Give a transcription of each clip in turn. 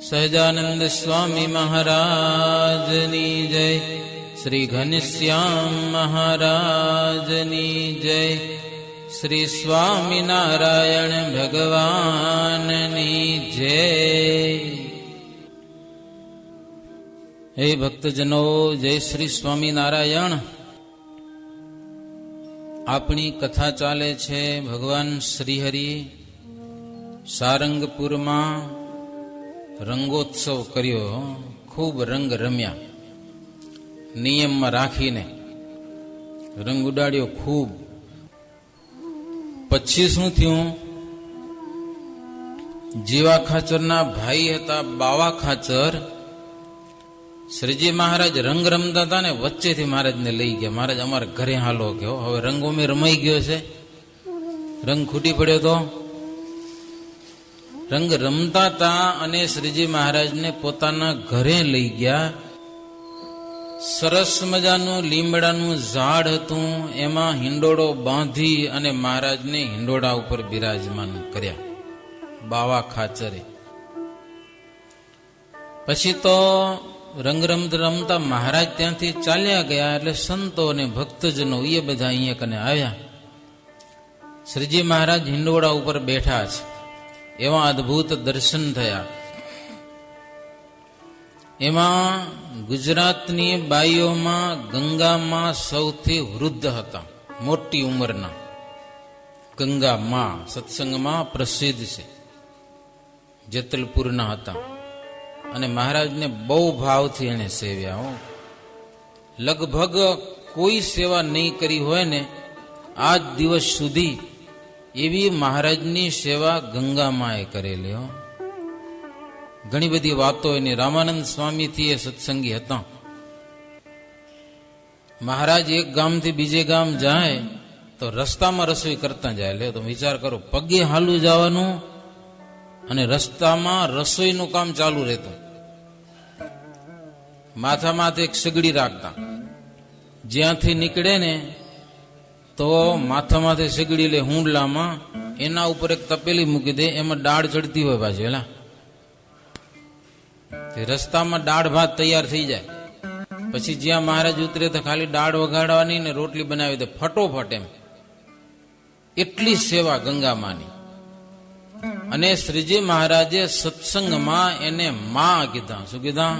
સહજાનંદ સ્વામી મહારાજની જય, શ્રી ઘનશ્યામ મહારાજની જય, શ્રી સ્વામિનારાયણ ભગવાનની જય. હે ભક્તજનો, જય શ્રી સ્વામિનારાયણ. આપણી કથા ચાલે છે ભગવાન શ્રીહરિ સારંગપુરમાં રંગોત્સવ કર્યો, ખૂબ રંગ રમ્યા, નિયમમાં રાખીને રંગ ઉડાડ્યો ખૂબ. પછી શું થયું? જીવા ખાચરના ભાઈ હતા બાવા ખાચર. શ્રીજી મહારાજ રંગ રમતા હતા ને, વચ્ચેથી મહારાજને લઈ ગયા. મહારાજ અમારા ઘરે હાલો ગયો, હવે રંગોમાં રમાઈ ગયો છે, રંગ ખૂટી પડ્યો તો. રંગ રમતા હતા અને શ્રીજી મહારાજને પોતાના ઘરે લઈ ગયા. સરસ મજાનું લીમડાનું ઝાડ હતું, એમાં હિંડોળો બાંધી અને મહારાજને હિંડોળા ઉપર બિરાજમાન કર્યા બાવા ખાચરે. પછી તો રંગ રમતા મહારાજ ત્યાંથી ચાલ્યા ગયા, એટલે સંતો અને ભક્તજનો એ બધા અહીંયા કને આવ્યા. શ્રીજી મહારાજ હિંડોળા ઉપર બેઠા છે, એવા અદ્ભુત દર્શન થયા. એમાં ગુજરાતની બાઈઓમાં ગંગામાં સૌથી વૃદ્ધ હતા, મોટી ઉંમરના ગંગામાં સત્સંગમાં પ્રસિદ્ધ છે, જેતલપુરના હતા. અને મહારાજને બહુ ભાવથી એને સેવ્યા. લગભગ કોઈ સેવા નહીં કરી હોય ને આજ દિવસ સુધી, એવી મહારાજની સેવા ગંગામાએ કરેલી. ઘણી બધી વાતો એની. રામાનંદ સ્વામીથી એ સત્સંગી હતા. મહારાજ એક ગામથી બીજે ગામ જાય તો રસ્તામાં રસોઈ કરતા જાય. લે તો વિચાર કરો, પગે હાલું જવાનું અને રસ્તામાં રસોઈનું કામ ચાલુ રહેતું. માથામાં એક સગડી રાખતા, જ્યાંથી નીકળે ને તો માથામાંથી સગડી લે હુંડલામાં, એના ઉપર એક તપેલી મૂકી દે, એમાં દાળ ચડતી હોય પાછી. એલા રસ્તામાં દાળ ભાત તૈયાર થઈ જાય. પછી જ્યાં મહારાજ ઉતરે તો ખાલી દાળ વગાડવાની ને રોટલી બનાવી દે ફટોફટ એમ. એટલી સેવા ગંગામાની. અને શ્રીજી મહારાજે સત્સંગમાં એને માં કીધા. શું કીધા?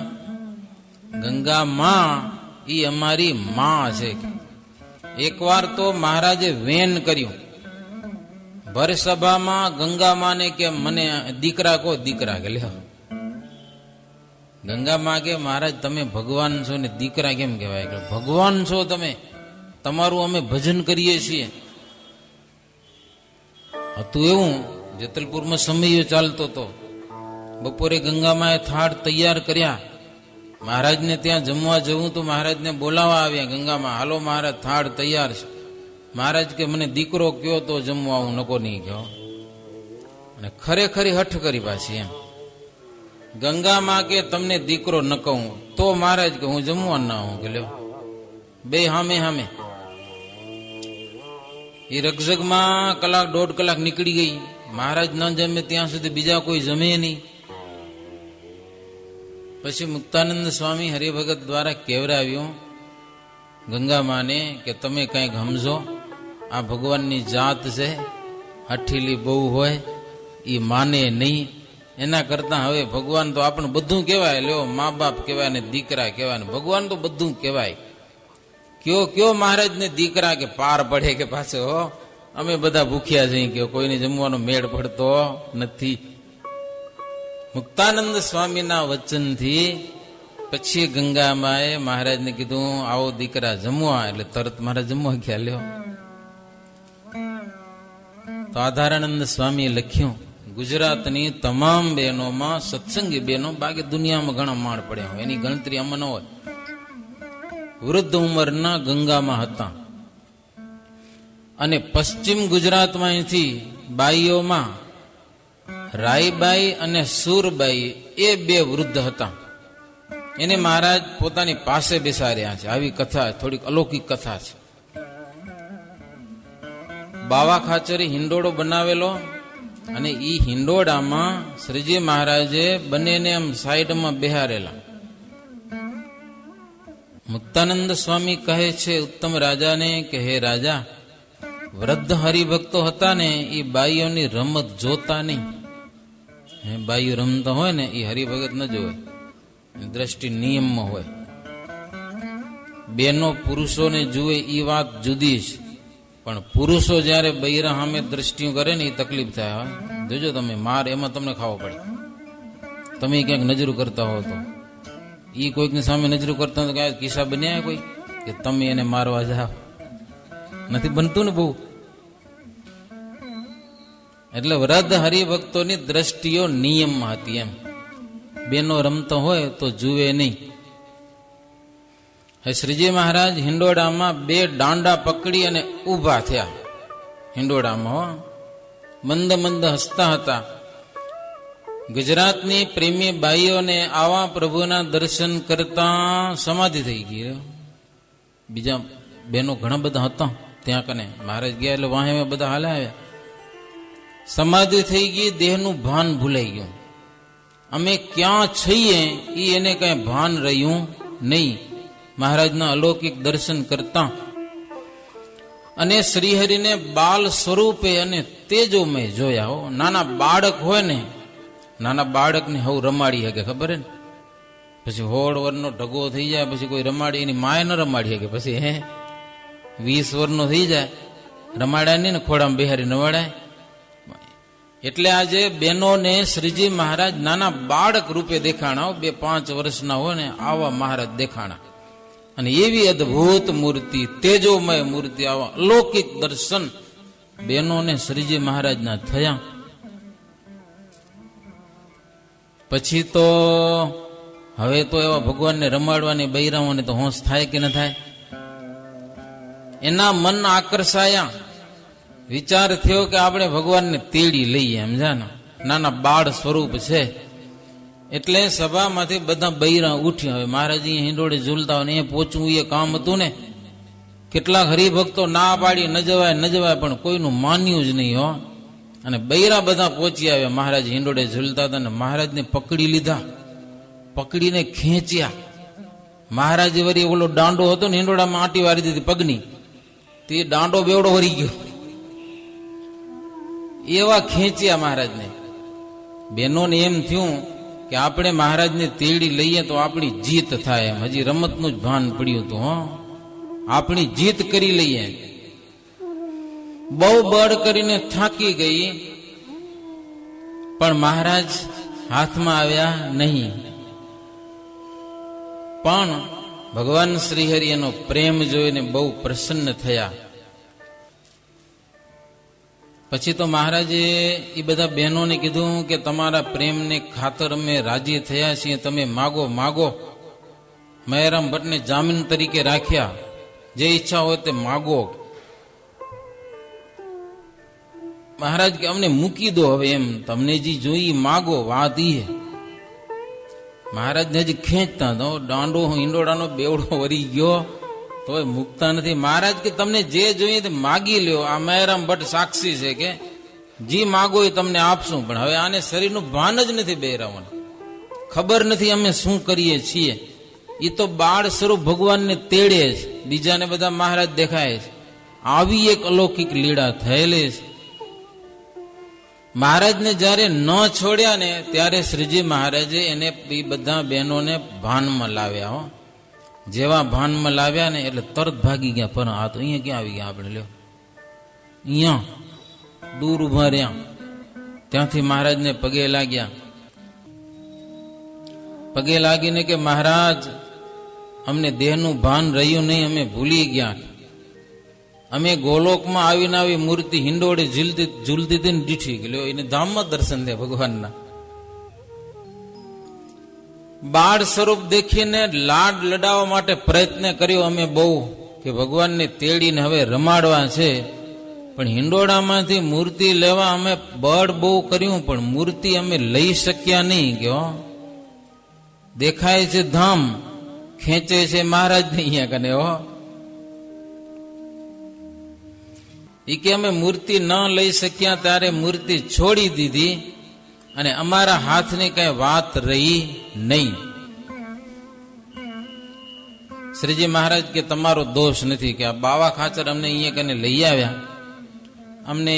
ગંગા માં, ઈ અમારી માં છે. એકવાર તો મહારાજે વેન કર્યું ભર સભામાં. ગંગા માને કે મને દીકરા કહો, દીકરા કે લ્યો. ગંગા માં કે મહારાજ તમે ભગવાન છો ને દીકરા કેમ કહેવાય? કે ભગવાન છો તમે, તમારું અમે ભજન કરીએ છીએ. હતું એવું, જેતલપુરમાં સમય ચાલતો હતો. બપોરે ગંગામાએ થાળ તૈયાર કર્યા. મહારાજને ત્યાં જમવા જવું તો મહારાજને બોલાવવા આવ્યા. ગંગામાં, હાલો મહારાજ થાળ તૈયાર છે. મહારાજ કે મને દીકરો કયો તો જમવા, હું નકો નહીં કહો. અને ખરેખરી હઠ કરી પાછી એમ. ગંગામાં કે તમને દીકરો ન કહું તો મહારાજ કે હું જમવા ના હું. કે લ્યો, બે હામે હામે. એ રગઝગમાં કલાક દોઢ કલાક નીકળી ગઈ. મહારાજ ન જમે ત્યાં સુધી બીજા કોઈ જમે નહીં. પછી મુક્તાનંદ સ્વામી હરિભગત દ્વારા કહેવરાવ્યું ગંગામાને કે તમે કંઈક સમજો, આ ભગવાનની જાત છે, હઠીલી બહુ હોય એ માને નહીં. એના કરતા હવે ભગવાન તો આપણે બધું કહેવાય. લ્યો, મા બાપ કહેવાય ને દીકરા કહેવાય ને ભગવાન તો બધું કહેવાય. કયો મહારાજને દીકરા કે પાર પડે કે પાછો અમે બધા ભૂખ્યા છીએ કે કોઈને જમવાનો મેળ પડતો નથી. મુક્તાનંદ સ્વામીના વચનથી પછી ગંગામાએ મહારાજને કીધું આવો દીકરા જમવા. એટલે તરત મહારાજ જમવા ગયા. લ્યો, તો આધારાનંદ સ્વામીએ લખ્યું, ગુજરાતની તમામ બહેનોમાં સત્સંગી બહેનો, બાકી દુનિયામાં ઘણા માળ પડ્યા હોય, એની ગણતરી આમાં ન હોય. વૃદ્ધ ઉંમરના ગંગામાં હતા. અને પશ્ચિમ ગુજરાતમાંથી બાઈઓમાં રાયબાઈ અને સુરબાઈ, એ બે વૃદ્ધ હતા. એને મહારાજ પોતાની પાસે બેસાડ્યા છે. આવી કથા, થોડીક અલૌકિક કથા છે. બાવા ખાચરે હિંડોળો બનાવેલો, અને ઈ હિંડોળામાં શ્રીજી મહારાજે બંનેને આમ સાઈડમાં બેહારેલા. મુક્તાનંદ સ્વામી કહે છે ઉત્તમ રાજાને કે હે રાજા, વૃદ્ધ હરિભક્તો હતા ને એ બાઈઓની રમત જોતા નહીં. બાઈઓ રમતા હોય ને એ હરિભગત ન જોવે, દ્રષ્ટિ નિયમમાં હોય. બેનો પુરુષોને જુએ એ વાત જુદી છે, પણ પુરુષો જયારે બૈરા સામે દ્રષ્ટિ કરે ને એ તકલીફ થાય. જોજો તમે, માર એમાં તમને ખાવો પડે. તમે ક્યાંક નજરો કરતા હો તો ઈ કોઈકની સામે નજરો કરતા હોય તો કિસ્સા બન્યા કોઈ કે તમે એને મારવા જાઓ? નથી બનતું ને બહુ. એટલે વૃદ્ધ હરિભક્તોની દ્રષ્ટિઓ નિયમમાં હતી. એમ બેનો રમતો હોય તો જુએ નહીં. શ્રીજી મહારાજ હિંડોળામાં બે દાંડા પકડી અને ઊભા થયા. હિંડોળામાં મંદ મંદ હસતા હતા. ગુજરાતની પ્રેમી બાઈઓને આવા પ્રભુના દર્શન કરતા સમાધિ થઈ ગઈ. બીજા બહેનો ઘણા બધા હતા ત્યાં કને. મહારાજ ગયા એટલે વાહે બધા હાલે આવ્યા. સમાધિ થઈ ગઈ, દેહનું ભાન ભૂલાઈ ગયું. અમે ક્યાં છીએ એ એને કઈ ભાન રહ્યું નહીં. મહારાજના અલૌકિક દર્શન કરતા અને શ્રીહરિને બાલ સ્વરૂપે અને તેજોમય જોયા. હો, નાના બાળક હોય ને, નાના બાળકને હવ રમાડી શકે, ખબર ને? પછી હોળ વરનો ઢગો થઈ જાય પછી કોઈ રમાડી, એની માય ન રમાડી શકે. પછી 20 વર્ષનો થઈ જાય, રમાડાય નહીં ને, ખોડામાં બેહારી નવાડાય. એટલે આજે બહેનોને શ્રીજી મહારાજ નાના બાળક રૂપે દેખાણા. 2-5 વર્ષના હોય ને આવા મહારાજ દેખાણા. અને એવી અદભુત મૂર્તિ, તેજોમય મૂર્તિ, આવા અલૌકિક દર્શન બહેનોને શ્રીજી મહારાજના થયા. પછી તો હવે તો એવા ભગવાનને રમાડવાની બૈરાઓને તો હોશ થાય કે ન થાય? એના મન આકર્ષાયા. વિચાર થયો કે આપણે ભગવાનને તેડી લઈએ. સમજાને? નાના બાળ સ્વરૂપ છે. એટલે સભામાંથી બધા બૈરા ઉઠ્યા. હવે મહારાજ હિંડોળે ઝૂલતા હોય ને એ પહોંચવું એ કામ હતું ને. કેટલાક હરિભક્તો ના પાડી ન જવાય પણ કોઈનું માન્યું જ નહીં. હો, અને બૈરા બધા પહોંચી આવ્યા. મહારાજ હિંડોળે ઝૂલતા હતા ને મહારાજને પકડી લીધા, પકડીને ખેંચ્યા. મહારાજે વળી ઓલો દાંડો હતો ને હિંડોળામાં આંટી વારી દીધી પગની, તે દાંડો બેવડો વળી ગયો. એવા ખેંચ્યા મહારાજને. બહેનોને એમ થયું કે આપણે મહારાજને તેડી લઈએ તો આપણી જીત થાય. એમ હજી રમતનું જ ભાન પડ્યું હતું. હો, આપણી જીત કરી લઈએ. બહુ બળ કરીને થાકી ગઈ પણ મહારાજ હાથમાં આવ્યા નહીં. પણ ભગવાન શ્રીહરિ એનો પ્રેમ જોઈને બહુ પ્રસન્ન થયા. પછી તો મહારાજે એ બધા બહેનોને કીધું કે તમારા પ્રેમને ખાતર અમે રાજી થયા છીએ, તમે માગો. મહેરામ ભટ્ટને જામીન તરીકે રાખ્યા. જે ઈચ્છા હોય તે માગો. મહારાજ કે અમને મૂકી દો હવે, એમ તમને જે જોઈ માગો. વાત ઈ મહારાજને હજી ખેંચતા તો દાંડો હિંડોળાનો બેવડો વરી ગયો તોય મૂકતા નથી. મહારાજ કે તમને જે જોઈએ તે માગી લ્યો. આ મહેરામ ભટ્ટ સાક્ષી છે કે જી માગો એ તમને આપશું. પણ હવે આને શરીરનું ભાન જ નથી. બહેરાઓને ખબર નથી અમે શું કરીએ છીએ. એ તો બાળ સ્વરૂપ ભગવાનને તેડે છે, બીજાને બધા મહારાજ દેખાય છે. આવી એક અલૌકિક લીળા થયેલી છે. મહારાજને જયારે ન છોડ્યા ને ત્યારે શ્રીજી મહારાજે એને બધા બહેનોને ભાનમાં લાવ્યા. હો, જેવા ભાનમાં લાવ્યા ને એટલે તરત ભાગી ગયા. પણ આ તો અહીંયા ક્યાં આવી ગયા આપણે? લ્યો, અહીંયા દૂર ઉભા રહ્યા. ત્યાંથી મહારાજને પગે લાગ્યા. પગે લાગીને કે મહારાજ અમને દેહનું ભાન રહ્યું નહીં, અમે ભૂલી ગયા. અમે ગોલોકમાં આવીને આવી મૂર્તિ હિંડોળે ઝૂલતી હતી ને દીઠી ગયો. એને ધામમાં દર્શન દે ભગવાનના. બાળ સ્વરૂપ દેખીને લાડ લડાવવા માટે પ્રયત્ન કર્યો અમે બહુ કે ભગવાનને તેડીને હવે રમાડવા છે. પણ હિંડોળામાંથી મૂર્તિ લેવા અમે બળ બહુ કર્યું પણ મૂર્તિ અમે લઈ શક્યા નહીં. કે દેખાય છે ધામ, ખેંચે છે મહારાજ ને અહીંયા કને. એ કે અમે મૂર્તિ ન લઈ શક્યા ત્યારે મૂર્તિ છોડી દીધી અને અમારા હાથની કઈ વાત રહી નહીં. શ્રીજી મહારાજ કે તમારો દોષ નથી કે આ બાવા ખાચર અમને અહીંયા કને લઈ આવ્યા, અમને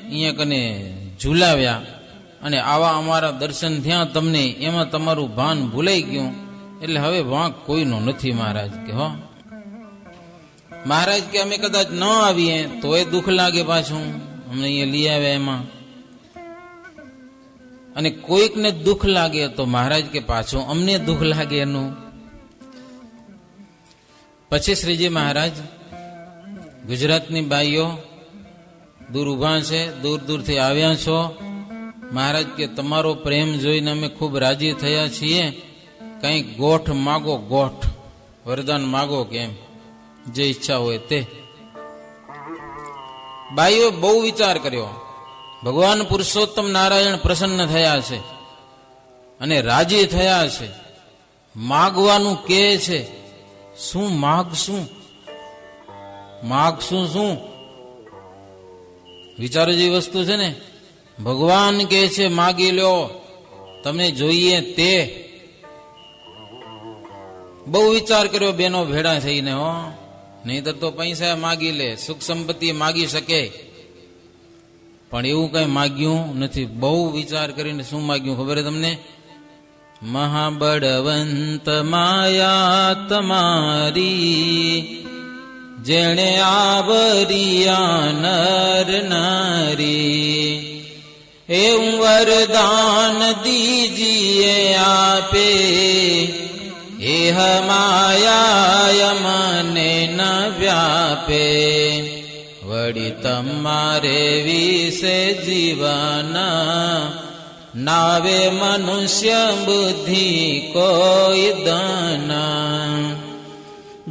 અહીંયા કને ઝુલાવ્યા અને આવા અમારા દર્શન થયા તમને, એમાં તમારું ભાન ભૂલાઈ ગયું, એટલે હવે વાંક કોઈનો નથી મહારાજ કે હો. મહારાજ કે અમે કદાચ ન આવીએ તોય દુઃખ લાગે પાછું, અમને અહીંયા લઈ આવ્યા એમાં. અને કોઈકને દુઃખ લાગે તો મહારાજ કે પાછું અમને દુઃખ લાગે એનું. પછી શ્રીજી મહારાજ ગુજરાતની બાઈઓ દૂર ઉભા છે, દૂર દૂરથી આવ્યા છો, મહારાજ કે તમારો પ્રેમ જોઈને અમે ખૂબ રાજી થયા છીએ, કંઈક ગોઠ માગો, ગોઠ વરદાન માગો, કેમ જે ઈચ્છા હોય તે. બાઈઓ બહુ વિચાર કર્યો, ભગવાન પુરુષોત્તમ નારાયણ પ્રસન્ન થયા છે અને રાજી થયા છે, માગવાનું કે છે. શું માગશું, માગશું શું? વિચારો જેવી વસ્તુ છે ને. ભગવાન કે છે માગી લ્યો, તમે જોઈએ તે. બહુ વિચાર કર્યો બેનો ભેડા થઈને હો, નહીતર તો પૈસા માગી લે, સુખ સંપત્તિ માગી શકે, પણ એવું કઈ માગ્યું નથી. બહુ વિચાર કરીને શું માગ્યું ખબર તમને? મહાબળવંત માયા તમારી, જેણે આવરિયા નર નારી, એવું વરદાન દીજીએ આપે, એહ માયા મને ન વ્યાપે, વળી તમારે વિશે જીવન નાવે મનુષ્ય બુદ્ધિ કોઈ દાના.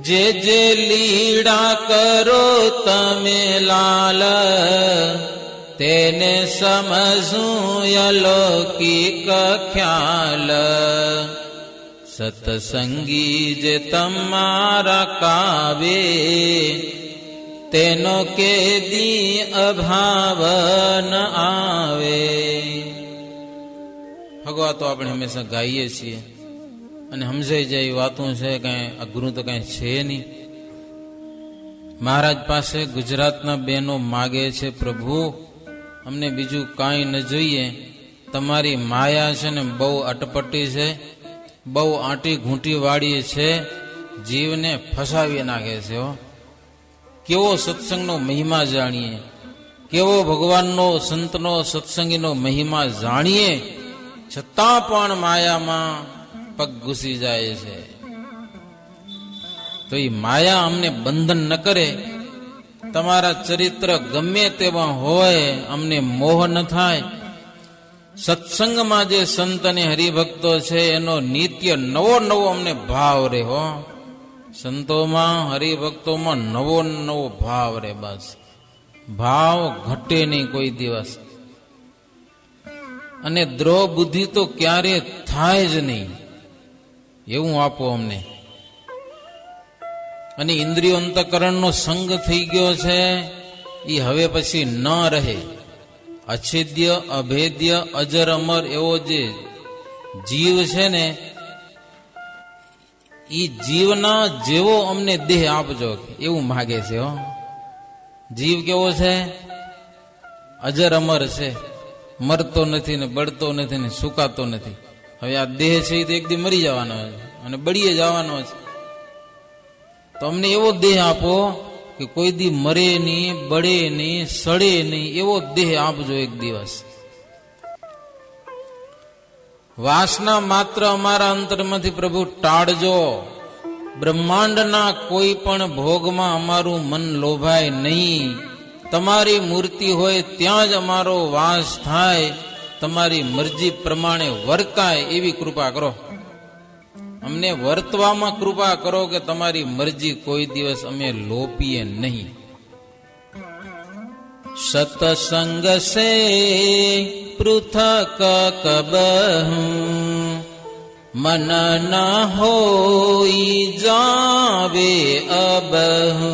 જે જે લીડા કરો તમે લાલ, તેને સમજું અલૌકિક ખ્યાલ. સત્સંગી જે તમારા કાવે, તેનો કેદી અભાવ ન આવે. ભગવા તો આપણે હંમેશા ગાઈએ છીએ અને સમજાઈ જાય વાતો છે, કઈ અઘરું તો કઈ છે નહીં. મહારાજ પાસે ગુજરાતના બહેનો માગે છે, પ્રભુ અમને બીજું કાંઈ ન જોઈએ, તમારી માયા છે ને બહુ અટપટી છે, બહુ આંટી ઘૂંટી વાળી છે, જીવને ફસાવી નાખે છે. કેવો સત્સંગનો મહિમા જાણીએ, કેવો ભગવાનનો સંતનો સત્સંગીનો મહિમા જાણીએ, છતાં પણ માયામાં પગ ઘૂસી જાય છે. તો એ માયા અમને બંધન ન કરે. તમારા ચરિત્ર ગમે તેવા હોય, અમને મોહ ન થાય. સત્સંગમાં જે સંત અને હરિભક્તો છે એનો નિત્ય નવો નવો અમને ભાવ રહે હો. સંતોમાં હરિભક્તોમાં નવો નવો ભાવ રહે, બસ ભાવ ઘટે નહીં કોઈ દિવસ. અને દ્રોહ બુદ્ધિ તો ક્યારે થાય જ નહીં, એવું આપો અમને. અને ઇન્દ્રિયો અંતઃકરણનો સંગ થઈ ગયો છે, એ હવે પછી ન રહે. અછેદ્ય અભેદ્ય અજર અમર એવો જે જીવ છે ને, એ જીવના જેવો અમને દેહ આપજો, એવું માગે છે હો. જીવ કેવો છે? અજર અમર છે, મરતો નથી ને બળતો નથી ને સુકાતો નથી. હવે આ દેહ છે એ તો એક દી મરી જવાનો છે અને બળીએ જવાનો છે. તો અમને એવો દેહ આપો કે કોઈ દી મરે નહીં, બળે નહીં, સડે નહીં, એવો દેહ આપજો એક દિવસ. વાસના માત્ર અમારા અંતરમાંથી પ્રભુ ટાળજો. બ્રહ્માંડના કોઈ પણ ભોગમાં અમારું મન લોભાય નહીં. તમારી મૂર્તિ હોય ત્યાં જ અમારો વાસ થાય. તમારી મરજી પ્રમાણે વર્તાય એવી કૃપા કરો. અમને વર્તવામાં કૃપા કરો કે તમારી મરજી કોઈ દિવસ અમે લોપીએ નહીં. સતસંગ સે પૃથક કબહુ, મન ન હોઈ જાવે અબહુ.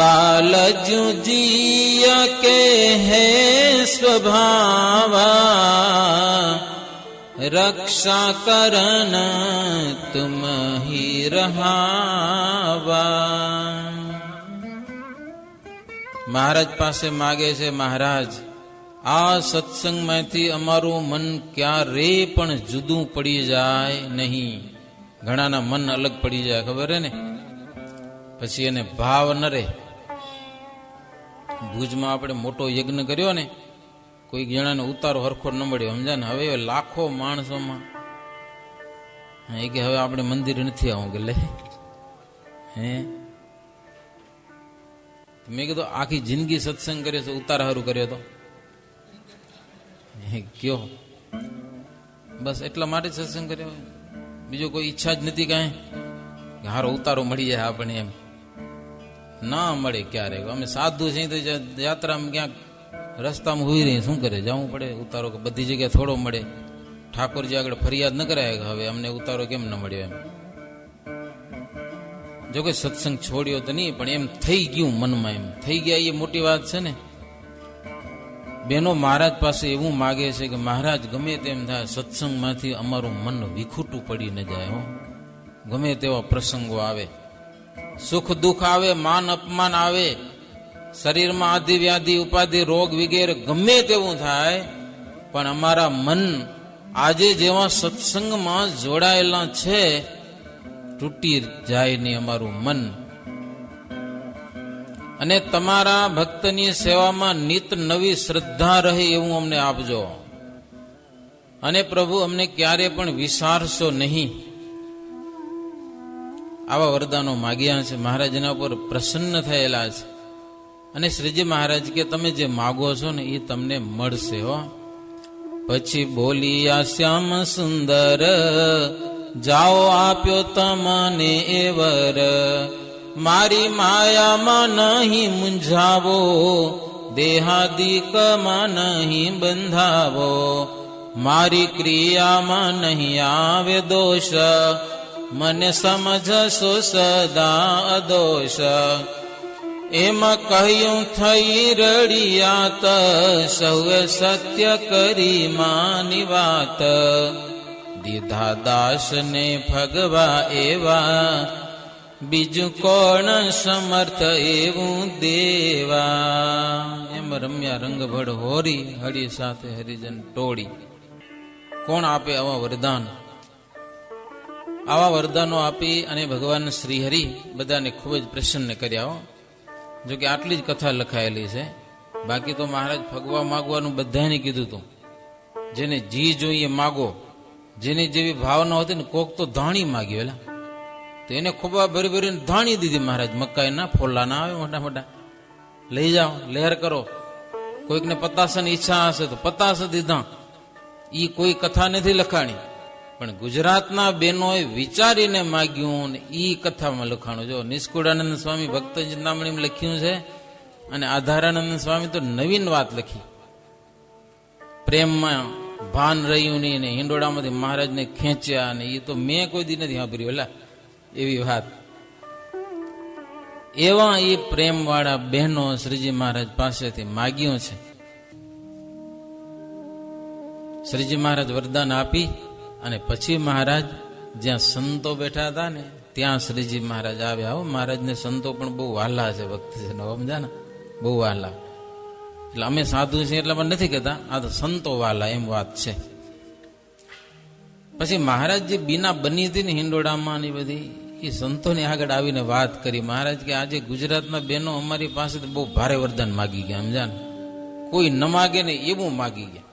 बालजू जिया के है स्वभावा, रक्षा करन तुम ही रहावा. મહારાજ પાસે માગે છે, મહારાજ આ સત્સંગમાંથી અમારું મન ક્યારે પણ જુદું પડી જાય નહીં. ઘણાના મન અલગ પડી જાય, ખબર હે ને, પછી એને ભાવ ન રહે. ભુજમાં આપણે મોટો યજ્ઞ કર્યો ને, કોઈ જણાને ઉતારો હરખો ન મળ્યો, સમજા ને. હવે લાખો માણસોમાં એ કે હવે આપણે મંદિર નથી આવું, કે લે હે. મેં કીધું આખી જિંદગી સત્સંગ કર્યો છે, ઉતાર હારું કર્યો તો કયો? બસ એટલા માટે સત્સંગ કર્યો, બીજો કોઈ ઈચ્છા જ નથી કાંઈ કે હારો ઉતારો મળી જાય આપણે. એમ ના મળે ક્યારે. અમે સાધુ છીએ તો યાત્રામાં ક્યાંક રસ્તામાં હોઈ રહી, શું કરે, જવું પડે ઉતારો. કે બધી જગ્યાએ થોડો મળે. ઠાકોરજી આગળ ફરિયાદ ન કરાય કે હવે અમને ઉતારો કેમ ન મળ્યો એમ. જો કે સત્સંગ છોડ્યો તો નહીં, પણ એમ થઈ ગયું મનમાં, એમ થઈ ગયા, એ મોટી વાત છે ને. બહેનો મહારાજ પાસે એવું માગે છે કે મહારાજ ગમે તેમ થાય સત્સંગમાંથી અમારું મન વિખૂટું પડી ન જાય. હો, ગમે તેવા પ્રસંગો આવે, સુખ દુઃખ આવે, માન અપમાન આવે, શરીરમાં આદિ વ્યાધિ ઉપાધિ રોગ વગેરે ગમે તેવું થાય, પણ અમારા મન આજે જેવા સત્સંગમાં જોડાયેલા છે તૂટી જાય નહીં અમારું મન. અને તમારા ભક્તની સેવામાં નિત નવી શ્રદ્ધા રહે એવું અમને આપજો. અને પ્રભુ અમને ક્યારે પણ વિસારશો નહીં. આવા વરદાનો માગ્યા છે, મહારાજના ઉપર પ્રસન્ન થયેલા છે. અને શ્રીજી મહારાજ કે તમે જે માગો છો ને એ તમને મળશે. હો, પછી બોલિયા શ્યામ સુંદર, જાઓ આપ્યો તમને એ વર, મારી માયામાં નહીં મૂંઝાવો, દેહાદિકમાં નહીં બંધાવો, મારી ક્રિયામાં નહીં આવે દોષ, મને સમજશો સદા અદોષ. એમાં કહ્યું થઈ રડિયાત, સૌએ સત્ય કરી માની વાત, દીધા દાસને ભગવા એવા, બીજું કોણ સમર્થ એવું દેવા. એમ રમ્યા રંગભડ હોરી, હરી સાથે હરિજન ટોળી. કોણ આપે આવા વરદાન? આવા વરદાનો આપી અને ભગવાન શ્રી હરિ બધાને ખૂબ જ પ્રસન્ન કર્યા. જો કે આટલી જ કથા લખાયેલી છે. બાકી તો મહારાજ ફગવા માગવાનું બધાને કીધું હતું. જેને જી જોઈએ માગો. જેની જેવી ભાવના હોતી ને, કોક તો ધાણી માગ્યો એલા, તો એને ખોબા ભરી ભરીને ધાણી દીધી મહારાજ. મકાઈના ફોલ્લા ના આવે મોટા મોટા, લઈ જાઓ લહેર કરો. કોઈકને પતાસની ઈચ્છા હશે તો પતાસ દીધા. ઈ કોઈ કથા નથી લખાણી, પણ ગુજરાતના બહેનોએ વિચારીને માગ્યું ને ઈ કથામાં લખાણું. જો નિષ્કુળાનંદ સ્વામી ભક્ત ચિંતામણીમાં લખ્યું છે, અને આધારાનંદ સ્વામી તો નવીન વાત લખી. પ્રેમમાં ભાન રહ્યું નહીં ને હિંડોળામાંથી મહારાજને ખેંચ્યા, ને એ તો મેં કોઈ દી નથી સાંભળ્યું એલા એવી વાત. એવા એ પ્રેમ વાળા બહેનો શ્રીજી મહારાજ પાસેથી માગ્યું છે. શ્રીજી મહારાજ વરદાન આપી અને પછી મહારાજ જ્યાં સંતો બેઠા હતા ને ત્યાં શ્રીજી મહારાજ આવ્યા. હો, મહારાજને સંતો પણ બહુ વહાલા છે, ભક્ત છે, સમજા ને, બહુ વહાલા. એટલે અમે સાધુ છીએ એટલે પણ નથી કહેતા, આ તો સંતો વાલા એમ વાત છે. પછી મહારાજ જે બીના બની હતી ને હિંડોળામાં ની બધી, એ સંતોની આગળ આવીને વાત કરી. મહારાજ કે આજે ગુજરાતના બહેનો અમારી પાસે તો બહુ ભારે વરદાન માગી ગયા, સમજા ને, કોઈ ન માગે ને એવું માગી ગયા.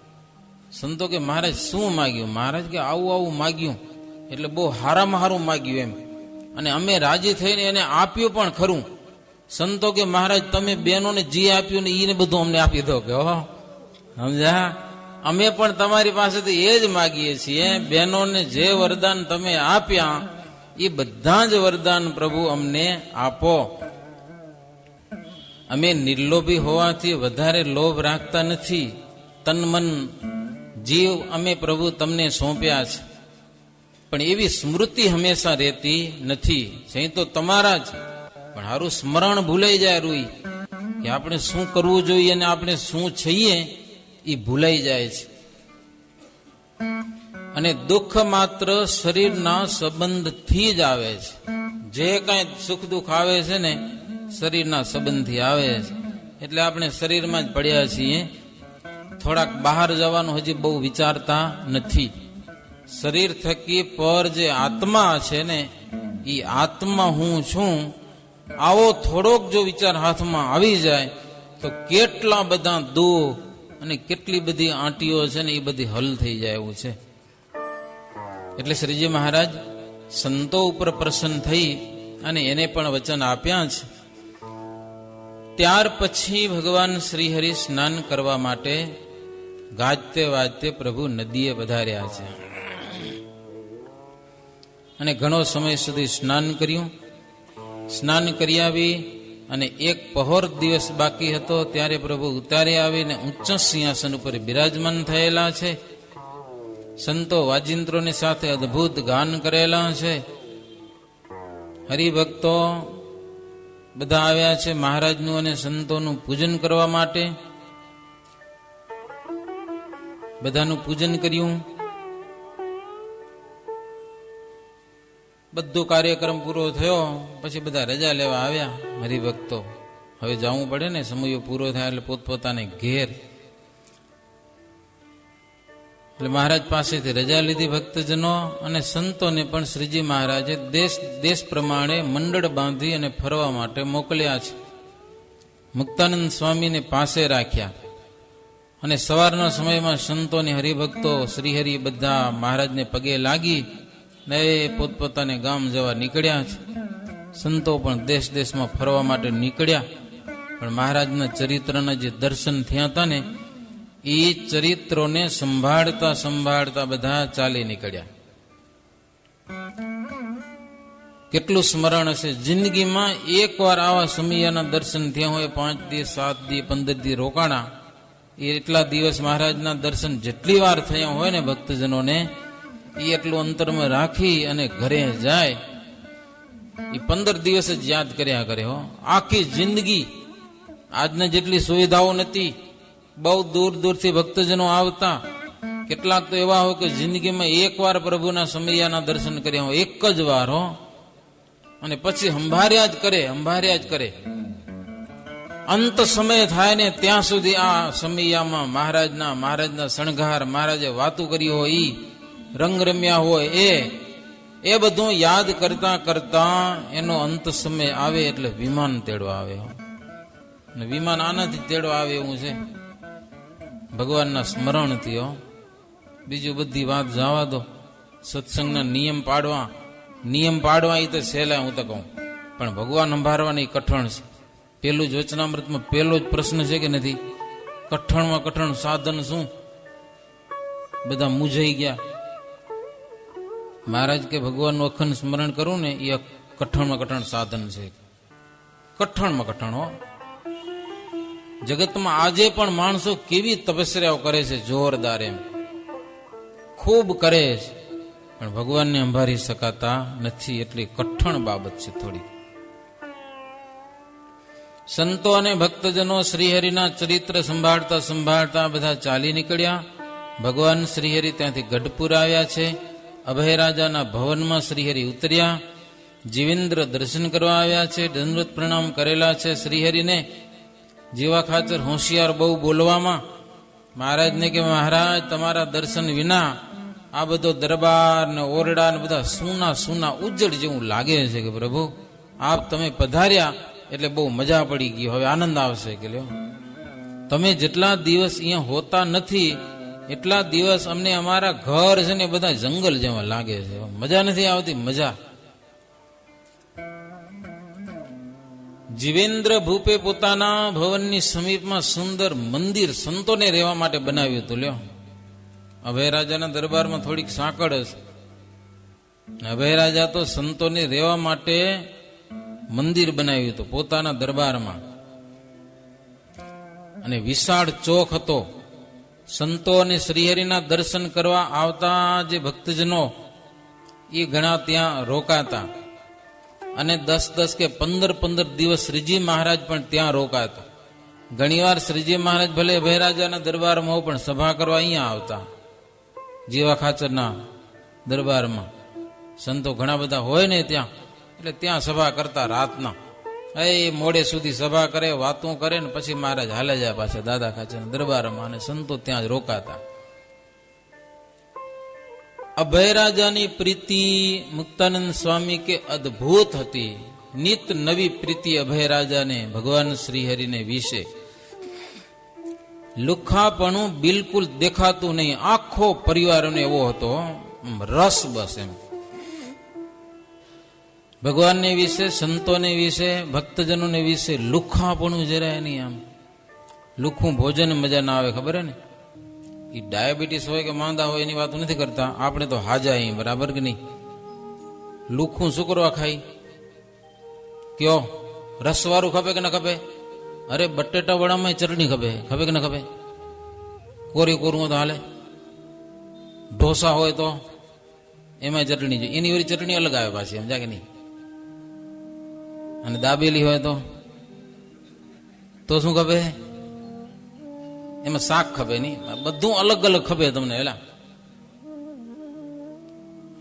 સંતો કે મહારાજ શું માગ્યું? મહારાજ કે આવું આવું માગ્યું, એટલે બહુ હારામાં હારું માગ્યું એમ, અને અમે રાજી થઈને એને આપ્યું પણ ખરું. સંતો કે મહારાજ તમે બહેનોને જે આપ્યું ને એને બધું અમને આપી દો. કે હો, સમજા, અમે પણ તમારી પાસેથી એ જ માગીએ છીએ. બહેનોને જે વરદાન તમે આપ્યા એ બધા જ વરદાન પ્રભુ અમને આપો. અમે નિર્લોભી હોવાથી વધારે લોભ રાખતા નથી. તન મન જીવ અમે પ્રભુ તમને સોંપ્યા છે, પણ એવી સ્મૃતિ હંમેશા રહેતી નથી. સહી તો તમારા જ પણ હારું સ્મરણ ભૂલાઈ જાય રૂઈ કે આપણે શું કરવું જોઈએ અને આપણે શું છીએ એ ભૂલાઈ જાય છે. અને દુઃખ માત્ર શરીરના સંબંધથી જ આવે છે. જે કાંઈ સુખ દુઃખ આવે છે ને શરીરના સંબંધથી આવે છે. એટલે આપણે શરીરમાં જ પડ્યા છીએ, થોડાક બહાર જવાનું હજી બહુ વિચારતા નથી. શરીર થકી પર જે આત્મા છે ને એ આત્મા હું છું, આવો થોડોક જો વિચાર હાથમાં આવી જાય તો કેટલા બધા દુઃખ અને કેટલી બધી આંટીઓ છે ને એ બધી હલ થઈ જાય એવું છે. એટલે શ્રીજી મહારાજ સંતો ઉપર પ્રસન્ન થઈ અને એને પણ વચન આપ્યા છે. ત્યાર પછી ભગવાન શ્રીહરિ સ્નાન કરવા માટે ગાજતે વાજતે પ્રભુ નદીએ પધાર્યા છે અને ઘણો સમય સુધી સ્નાન કર્યું. સ્નાન કરી આવી અને એક પહોર દિવસ બાકી હતો ત્યારે પ્રભુ ઉતારે આવીને ઉચ્ચ સિંહાસન ઉપર બિરાજમાન થયેલા છે. સંતો વાજિંત્રોની સાથે અદભુત ગાન કરેલા છે. હરિભક્તો બધા આવ્યા છે મહારાજનું અને સંતોનું પૂજન કરવા માટે. બધાનું પૂજન કર્યું. બધો કાર્યક્રમ પૂરો થયો પછી બધા રજા લેવા આવ્યા હરિભક્તો. હવે જવું પડે ને, સમયો પૂરો થાય એટલે પોતપોતાને ઘેર. એટલે મહારાજ પાસેથી રજા લીધી ભક્તજનો અને સંતોને પણ શ્રીજી મહારાજે દેશ પ્રમાણે મંડળ બાંધી અને ફરવા માટે મોકલ્યા છે. મુક્તાનંદ સ્વામીને પાસે રાખ્યા અને સવારના સમયમાં સંતોને હરિભક્તો શ્રીહરિ બધા મહારાજને પગે લાગી ને પોતપોતાને ગામ જવા નીકળ્યા છે. સંતો પણ દેશ દેશમાં ફરવા માટે નીકળ્યા. પણ મહારાજના ચરિત્રના જે દર્શન થયા હતા ને એ ચરિત્રોને સંભાળતા સંભાળતા બધા ચાલી નીકળ્યા. કેટલું સ્મરણ હશે જિંદગીમાં એકવાર આવા સમયના દર્શન થયા હોય. 5 દિવસ 7 દિવસ 15 દિવસ રોકાણા. એટલા દિવસ મહારાજના દર્શન જેટલી વાર થયા હોય ને ભક્તજનોને એ એટલું અંતરમાં રાખી અને ઘરે જાય એ 15 દિવસ જ યાદ કર્યા કરે. આખી જિંદગી આજના જેટલી સુવિધાઓ નથી, બહુ દૂર દૂરથી ભક્તજનો આવતા. કેટલાક તો એવા હોય કે જિંદગીમાં એક વાર પ્રભુના સમયાના દર્શન કર્યા હોય, એક જ વાર અને પછી સંભાળ્યા જ કરે. અંત સમય થાય ને ત્યાં સુધી આ સમયામાં મહારાજના શણગાર, મહારાજે વાતો કરી હોય, ઈ રંગ રમ્યા હોય, એ બધું યાદ કરતા કરતા એનો અંત સમય આવે એટલે વિમાન તેડવા આવે. અને વિમાન આનાથી તેડવા આવે એવું છે ભગવાનના સ્મરણથી. બીજું બધી વાત જવા દો. સત્સંગના નિયમ પાડવા એ તો સહેલા હું તો કહું, પણ ભગવાન સંભાળવાની કઠણ છે. પેલું જ વચનામૃતમાં પેલો જ પ્રશ્ન છે કે નથી? કઠણમાં કઠણ સાધન શું? બધા મૂંઝાઈ ગયા. મહારાજ કે ભગવાનનું અખંડ સ્મરણ કરવું ને એ કઠણમાં કઠણ સાધન છે. કઠણમાં કઠણ જગતમાં આજે પણ માણસો કેવી તપસ્યાઓ કરે છે, જોરદાર એમ ખૂબ કરે છે, પણ ભગવાનને સંભાળી શકાતા નથી. એટલી કઠણ બાબત છે થોડી. સંતો અને ભક્તજનો શ્રીહરિના ચરિત્ર સંભાળતા સંભાળતા બધા ચાલી નીકળ્યા. ભગવાન શ્રીહરિ ત્યાંથી ગઢપુર આવ્યા છે. અભયરાજાના ભવનમાં શ્રીહરિ ઉતર્યા. જીવેન્દ્ર દર્શન કરવા આવ્યા છે. દંડવત પ્રણામ કરેલા છે શ્રીહરિને. જીવા ખાચર હોશિયાર બહુ બોલવામાં. મહારાજને કે મહારાજ તમારા દર્શન વિના આ બધો દરબાર ને ઓરડા ને બધા સૂના ઉજ્જડ જેવું લાગે છે કે પ્રભુ આપ તમે પધાર્યા એટલે બહુ મજા પડી ગઈ, હવે આનંદ આવશે કે લ્યો. તમે જેટલા દિવસ અહીંયા હોતા નથી એટલા દિવસ અમને અમારા ઘર છે ને બધા જંગલ જેવા લાગે છે. મજા નથી આવતી, મજા. જીવેન્દ્ર ભૂપે પોતાના ભવનની સમીપમાં સુંદર મંદિર સંતોને રહેવા માટે બનાવ્યું હતું. લ્યો, અભયરાજાના દરબારમાં થોડીક સાંકળ હશે. અભયરાજા તો સંતોને રહેવા માટે મંદિર બનાવ્યું હતું પોતાના દરબારમાં. અને વિશાળ ચોક હતો. સંતો અને શ્રીહરિના દર્શન કરવા આવતા જે ભક્તજનો એ ઘણા ત્યાં રોકાતા. અને 10-10 કે 15-15 દિવસ શ્રીજી મહારાજ પણ ત્યાં રોકાતો. ઘણીવાર શ્રીજી મહારાજ ભલે ભૈરાજાના દરબારમાં હોય પણ સભા કરવા અહીંયા આવતા, જીવા ખાચરના દરબારમાં. સંતો ઘણા બધા હોય ને ત્યાં, એટલે ત્યાં સભા કરતા રાતના. એ મોડે સુધી સભા કરે, વાતો કરે ને પછી મહારાજ હાલે જાય પાછા દાદા ખાચરના દરબારમાં, અને સંતો ત્યાં જ રોકાતા. અભયરાજાની પ્રીતિ મુક્તાનંદ સ્વામી કે અદ્ભુત હતી. નિત નવી પ્રીતિ અભયરાજાને ભગવાન શ્રીહરિને વિશે. લુખાપણું બિલકુલ દેખાતું નહીં. આખો પરિવારનો એવો હતો, રસ બસ એમ. ભગવાનને વિશે, સંતોને વિશે, ભક્તજનોને વિશે લુખાપણું જરાય નહીં. આમ લુખું ભોજન મજા ના આવે, ખબર હે ને? એ ડાયાબિટીસ હોય કે માંદા હોય એની વાત નથી કરતા. આપણે તો હાજા અહીં, બરાબર કે નહીં? લુખું શું કરવા ખાઈ? કયો રસવાળું ખપે કે ના ખપે? અરે બટેટા વડામાં ચટણી ખપે, ખપે કે ના ખપે? કોરી કોરું તો હાલે. ઢોસા હોય તો એમાં ચટણી જોઈએ, એની વળી ચટણી અલગ આવે પાછી, સમજા કે નહીં? અને દાબેલી હોય તો શું ખપે? એમાં શાક ખપે નહીં, બધું અલગ અલગ ખપે તમને. એલા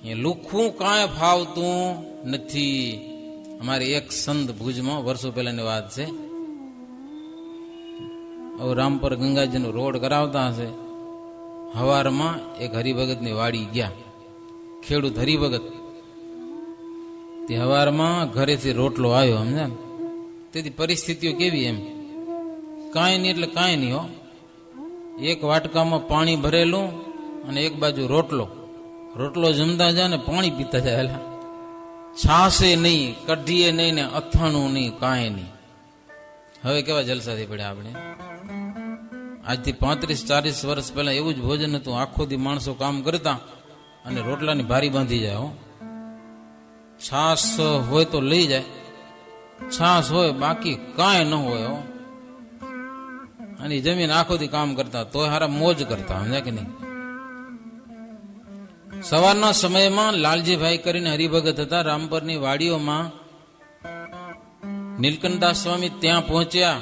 એ લુખું કાંઈ ફાવતું નથી. અમારે એક સંત ભુજમાં, વર્ષો પહેલાની વાત છે, રામપર ગંગાજીનો રોડ કરાવતા હશે. હવારમાં એક હરિભગતની વાડી ગયા, ખેડૂત હરિભગત. તે હવારમાં ઘરેથી રોટલો આવ્યો, સમજ્યા? તેથી પરિસ્થિતિઓ કેવી એમ, કાંઈ નહીં એટલે કાંઈ નહીં હો. એક વાટકામાં પાણી ભરેલું અને એક બાજુ રોટલો. રોટલો જમતા જાય ને પાણી પીતા જાય. છાશે નહીં, કઢીએ નહીં ને અથાણું નહીં, કાંઈ નહીં. હવે કેવા જલસાથી પડ્યા આપણે. આજથી 35-40 વર્ષ પહેલા એવું જ ભોજન હતું. આખો દી માણસો કામ કરતા અને રોટલાની ભારી બાંધી જાય. હો, છાસ હોય તો લઈ જાય, છાસ હોય, બાકી કાંઈ ન હોય. હો, અને જમીન આખો દી કામ કરતા, તોય હારા મોજ કરતા, સમજ્યા કે નહીં? સવારના સમયમાં લાલજીભાઈ કરીને હરિભગત હતા, રામપરની વાડીઓમાં. નીલકંઠદાસ સ્વામી ત્યાં પહોંચ્યા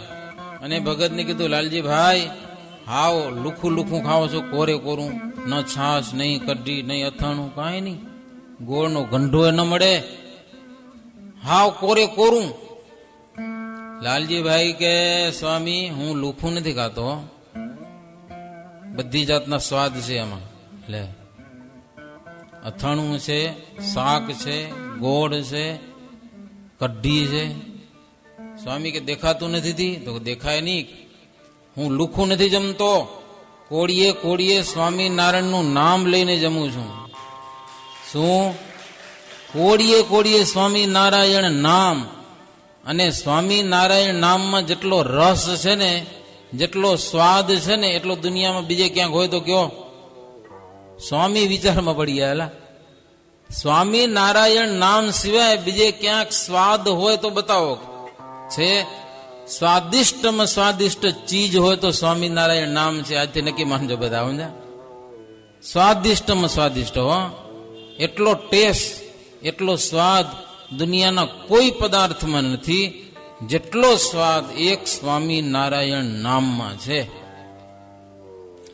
અને ભગતને કીધું, લાલજીભાઈ હાવ લુખું લુખું ખાવો છો, કોરે કોરું, ન છાશ નહીં, કઢી નહીં, અથાણું કાંઈ નહીં, ગોળનો ગંઢો ન મળે, હાવ કોરે કોરું. લાલજીભાઈ કે, સ્વામી હું લુખું નથી ખાતો, બધી જાતના સ્વાદ છે એમાં. લે, અથાણું છે, શાક છે, ગોળ છે, કઢી છે. સ્વામી કે દેખાતું નથી? તો દેખાય નહીં. હું લુખું નથી જમતો, કોળીએ કોળીએ સ્વામિનારાયણનું નામ લઈને જમું છું. શું? કોળીએ કોળીએ સ્વામિનારાયણ નામ. અને સ્વામિનારાયણ નામમાં જેટલો રસ છે ને, જેટલો સ્વાદ છે ને, એટલો દુનિયામાં બીજે ક્યાંક હોય તો કયો? સ્વામી વિચારમાં પડી ગયા. સ્વામિનારાયણ નામ સિવાય બીજે ક્યાંક સ્વાદ હોય તો બતાવો. છે સ્વાદિષ્ટમાં સ્વાદિષ્ટ ચીજ હોય તો સ્વામિનારાયણ નામ છે. આજથી નક્કી માનજો બધા, સમજ્યા? સ્વાદિષ્ટમાં સ્વાદિષ્ટ હો, એટલો ટેસ્ટ, એટલો સ્વાદ દુનિયાના કોઈ પદાર્થમાં નથી જેટલો સ્વાદ એક સ્વામિનારાયણ નામમાં છે.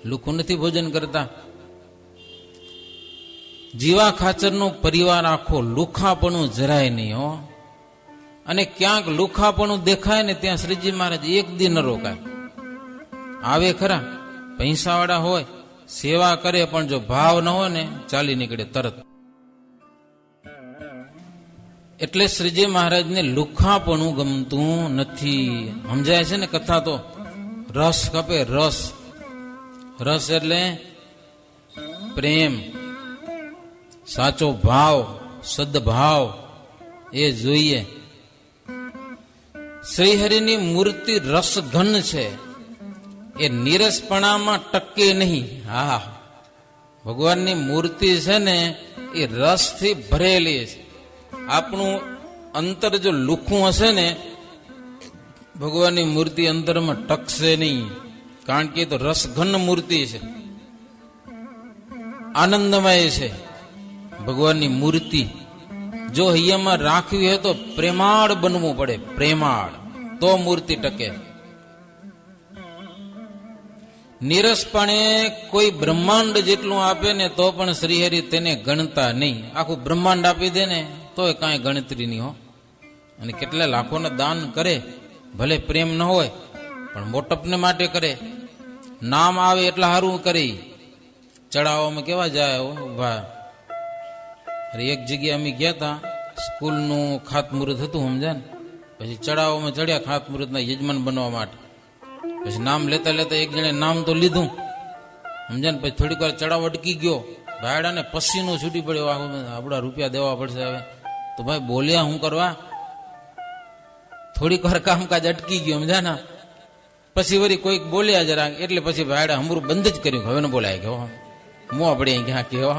લુખું નથી ભોજન કરતા. જીવા ખાચરનો પરિવાર આખો લુખાપણું જરાય નહીં હો. અને ક્યાંક લુખાપણું દેખાય ને ત્યાં શ્રીજી મહારાજ એક દી ન રોકાય. આવે ખરા, પૈસાવાળા હોય, સેવા કરે, પણ જો ભાવ ન હોય ને ચાલી નીકળે તરત. એટલે શ્રીજી મહારાજને લુખાપણું ગમતું નથી. સમજાય છે ને કથા? તો રસ ખપે, રસ. રસ એટલે પ્રેમ, સાચો ભાવ, સદભાવ એ જોઈએ. શ્રીહરિની મૂર્તિ રસઘન છે, એ નીરસપણામાં ટકે નહીં. હા, ભગવાનની મૂર્તિ છે ને એ રસથી ભરેલી છે. આપણું અંતર જો લુખું હશે ને, ભગવાનની મૂર્તિ અંતરમાં ટકશે નહીં. કારણ કે એ તો રસઘન મૂર્તિ છે, આનંદમય છે ભગવાનની મૂર્તિ. જો હૈયામાં રાખ્યું હોય તો પ્રેમાળ બનવું પડે, પ્રેમાળ, તો મૂર્તિ ટકે. નીરસપણે કોઈ બ્રહ્માંડ જેટલું આપે ને તો પણ શ્રીહરિ તેને ગણતા નહીં. આખું બ્રહ્માંડ આપી દે ને તો એ કાંઈ ગણતરી નહીં હો. અને કેટલા લાખોને દાન કરે, ભલે પ્રેમ ન હોય પણ મોટપને માટે કરે, નામ આવે એટલા સારું કરે. ચડાવવામાં કેવા જાય ઉભા. અરે એક જગ્યાએ અમે ગયા હતા, સ્કૂલનું ખાતમુહૂર્ત હતું સમજા ને, પછી ચડાવવામાં ચડ્યા ખાતમુહૂર્તના યજમાન બનવા માટે. પછી નામ લેતા લેતા એક જણે નામ તો લીધું સમજા ને, પછી થોડીક વાર ચડાવ અટકી ગયો, ભાડાને પસીનો છૂટી પડ્યો, આપડા રૂપિયા દેવા પડશે હવે. તો ભાઈ બોલ્યા હું કરવા, થોડીક વાર કામકાજ અટકી ગયું સમજા ને. પછી વળી કોઈક બોલ્યા જરા, એટલે પછી ભાડા હમરું બંધ જ કર્યું, હવે ન બોલાય ગયો, મોં આપણે ક્યાં કેવો.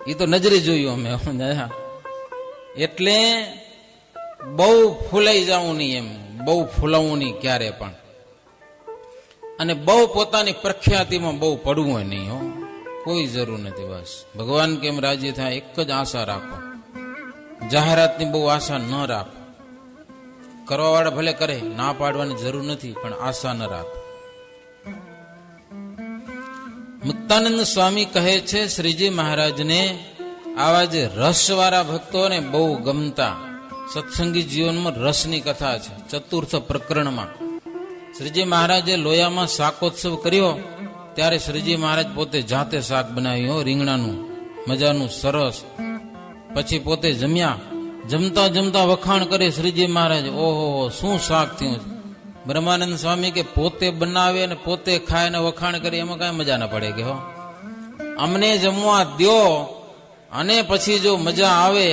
એ તો નજરે જોયું અમે. એટલે બહુ ફૂલાઈ જવું નહીં, એમ બહુ ફૂલાવવું નહીં ક્યારે પણ, અને બહુ પોતાની પ્રખ્યાતિમાં બહુ પડવું નહીં હો, કોઈ જરૂર નથી. બસ ભગવાન કેમ રાજી થાય એક જ આશા રાખો, જાહેરાતની બહુ આશા ન રાખો. કરવા વાળા ભલે કરે, ના પાડવાની જરૂર નથી, પણ આશા ન રાખો. મુક્તાનંદ સ્વામી કહે છે શ્રીજી મહારાજને આવા જે રસવાળા ભક્તોને બહુ ગમતા. સત્સંગી જીવનમાં રસની કથા છે. ચતુર્થ પ્રકરણમાં શ્રીજી મહારાજે લોયામાં શાકોત્સવ કર્યો, ત્યારે શ્રીજી મહારાજ પોતે જાતે શાક બનાવ્યું, રીંગણાનું મજાનું સરસ. પછી પોતે જમ્યા. જમતા જમતા વખાણ કરે શ્રીજી મહારાજ, ઓહો શું શાક થયું. બ્રહ્માનંદ સ્વામી કે પોતે બનાવે ને પોતે ખાય ને વખાણ કરે, એમાં કઈ મજા ના પડે કે હો. અમને જમવા દ્યો અને પછી જો મજા આવે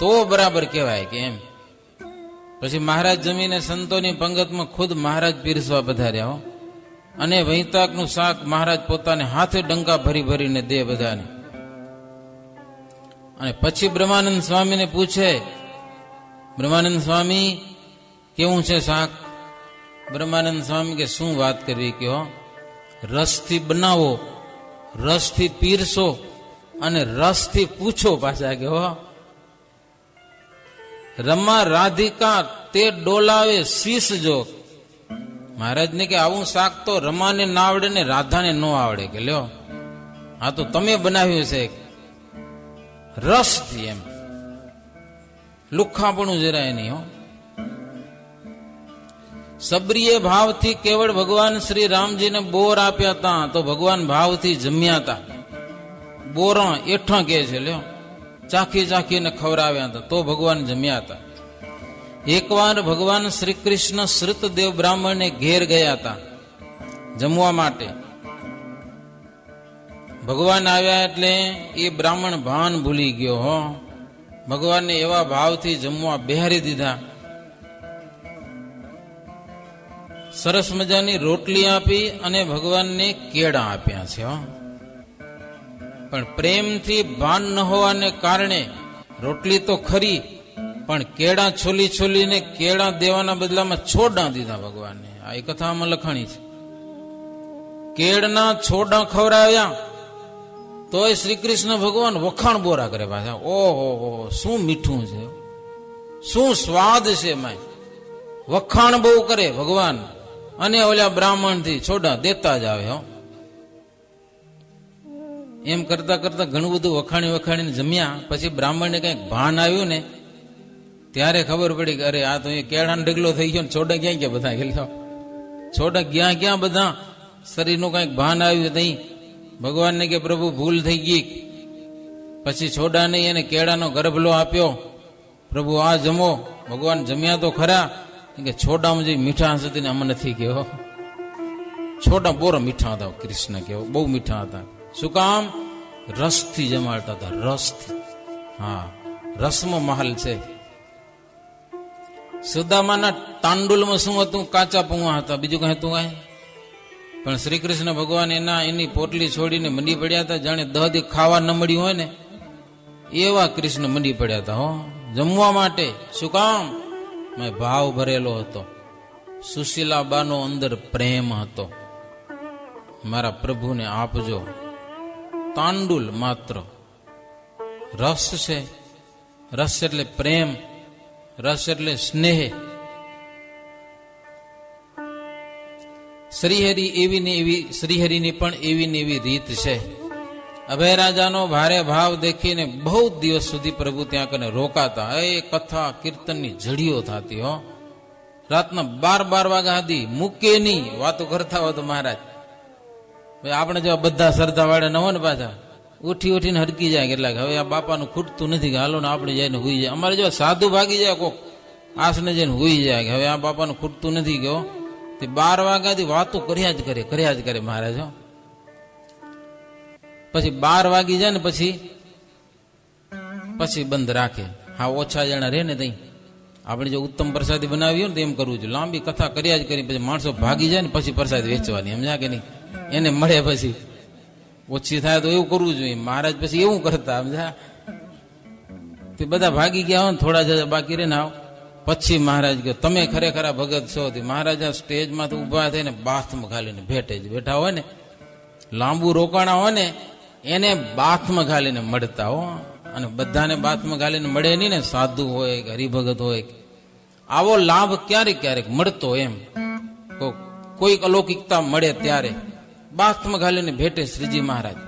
તો બરાબર કહેવાય કે એમ. પછી મહારાજ જમીને સંતોની પંગતમાં ખુદ મહારાજ પીરસવા પધાર્યા હો. અને વૈતાકનું શાક મહારાજ પોતાને હાથે ડંકા ભરી ભરીને દે બધાને. અને પછી બ્રહ્માનંદ સ્વામીને પૂછે, બ્રહ્માનંદ સ્વામી કેવું છે શાક? બ્રહ્માનંદ સ્વામી કે શું વાત કરવી કે હો, રસથી બનાવો, રસથી પીરસો અને રસથી પૂછો પાછા કે હો. રમા રાધિકા તે ડોલાવે શીશ જો. મહારાજને કે આવું શાક તો રમાને ના આવડે ને રાધાને ન આવડે કે લ્યો, આ તો તમે બનાવ્યું છે રસથી, એમ લુખ્ખાપણું જરાય નહીં હો. સબરીએ ભાવથી કેવળ ભગવાન શ્રી રામજીને બોર આપ્યા હતા, તો ભગવાન ભાવથી જમ્યા હતા. બોરા એઠા કે છે લ્યો, ચાખી ચાખીને ખવડાવ્યા હતા, તો ભગવાન જમ્યા હતા. એકવાર ભગવાન શ્રી કૃષ્ણ શ્રુતદેવ બ્રાહ્મણને ઘેર ગયા હતા જમવા માટે. ભગવાન આવ્યા એટલે એ બ્રાહ્મણ ભાન ભૂલી ગયો હો. ભગવાનને એવા ભાવથી જમવા બેહારી દીધા. સરસ મજાની રોટલી આપી અને ભગવાનને કેળા આપ્યા છે હો. પણ પ્રેમથી ભાન ન હોવાને કારણે રોટલી તો ખરી, પણ કેળા છોલી છોલીને કેળા દેવાના બદલામાં છોડા દીધા ભગવાનને. આ એ કથામાં લખાણી છે. કેળના છોડા ખવડાવ્યા તોય શ્રી કૃષ્ણ ભગવાન વખાણ બોરા કરે પાછા. ઓહો શું મીઠું છે, શું સ્વાદ છે, માય વખાણ બહુ કરે ભગવાન. અને ઓલા બ્રાહ્મણ થી છોડા દેતા જ આવે હો. એમ કરતા કરતા ઘણું બધું વખાણી વખાણીને જમ્યા. પછી બ્રાહ્મણને કઈક ભાન આવ્યું ને ત્યારે ખબર પડી કે અરે આ તો એ કેળાનો ઢગલો થઈ ગયો, છોડા ક્યાં ગયા બધા ગયેલા, છોડા ક્યાં બધા. શરીરનું કઈક ભાન આવ્યું નહીં. ભગવાનને કે પ્રભુ ભૂલ થઈ ગઈ. પછી છોડા નહીં એને કેળાનો ગરભલો આપ્યો, પ્રભુ આ જમો. ભગવાન જમ્યા તો ખરા, કે છોડામાં જે મીઠાશ હતી ને આમાં નથી કેવો. છોડા બોરા મીઠા હતા કૃષ્ણ કેવો, બહુ મીઠા હતા. શું કામ? રસથી જમાડતા હતા, રસથી. હા, રસમાં મહાલ છે. સુદામાના તાંડુલમાં શું હતું? કાચા પૌવા હતા, બીજું કઈ હતું કઈ? પણ શ્રી કૃષ્ણ ભગવાન એની પોટલી છોડીને મંડી પડ્યા હતા, જાણે દહદી ખાવા ન મળ્યું હોય ને એવા કૃષ્ણ મંડી પડ્યા હતા હો જમવા માટે. શું કામ? મેં ભાવ ભરેલો હતો. સુશીલાબાનો અંદર પ્રેમ હતો, મારા પ્રભુને આપજો. તાંડુલ માત્ર રસ છે. રસ એટલે પ્રેમ, રસ એટલે સ્નેહ. શ્રીહરિ એવી ને એવી, શ્રીહરિની પણ એવી ને એવી રીત છે. અભય રાજાનો ભારે ભાવ દેખીને બહુ દિવસ સુધી પ્રભુ ત્યાં કને રોકાતા. એ કથા કીર્તનની જડીઓ થતી હો. રાતના 12 વાગ્યા સુધી મૂકે નહીં, વાતો કરતા હોય તો મહારાજ. આપણે જેવા બધા સરદા વાળા ન હોય ને પાછા ઉઠીને હરકી જાય કેટલાક. હવે આ બાપાનું ખૂટતું નથી કે હાલો ને આપણે જઈને હુઈ જાય. અમારે જો સાધુ ભાગી જાય કોક આસને જઈને હુઈ જાય કે હવે આ બાપાનું ખૂટતું નથી ગયો. તે 12 વાગ્યાથી વાતો કર્યા જ કરે મહારાજ. પછી 12 વાગી જાય ને પછી બંધ રાખે. હા, ઓછા જણા રે ને તઈ આપણે જો ઉત્તમ પ્રસાદી બનાવી હોય ને તો એમ કરવું જોઈએ. લાંબી કથા કર્યા જ કરી પછી માણસો ભાગી જાય ને પછી પ્રસાદી વેચવાની, સમજ્યા કે નહીં? એને મળે પછી ઓછી થાય તો એવું કરવું જોઈએ. મહારાજ પછી એવું કરતા, સમજ્યા? તે બધા ભાગી ગયા હોય ને થોડા જજા બાકી રહે ને આવ પછી મહારાજ કે તમે ખરેખર ભગત છો. મહારાજ સ્ટેજમાં તો ઉભા થઈને બાથમાં ઘાલીને ભેટે જ બેઠા હોય ને, લાંબુ રોકાણા હોય ને એને બાથમાં ઘાલીને મળતા હો. અને બધાને બાથમાં ઘાલીને મળે નહીં ને, સાધુ હોય કે હરિભગત હોય. આવો લાભ ક્યારેક મળતો. એમ કોઈક અલૌકિકતા મળે ત્યારે બાથમાં ઘાલીને ભેટે શ્રીજી મહારાજ.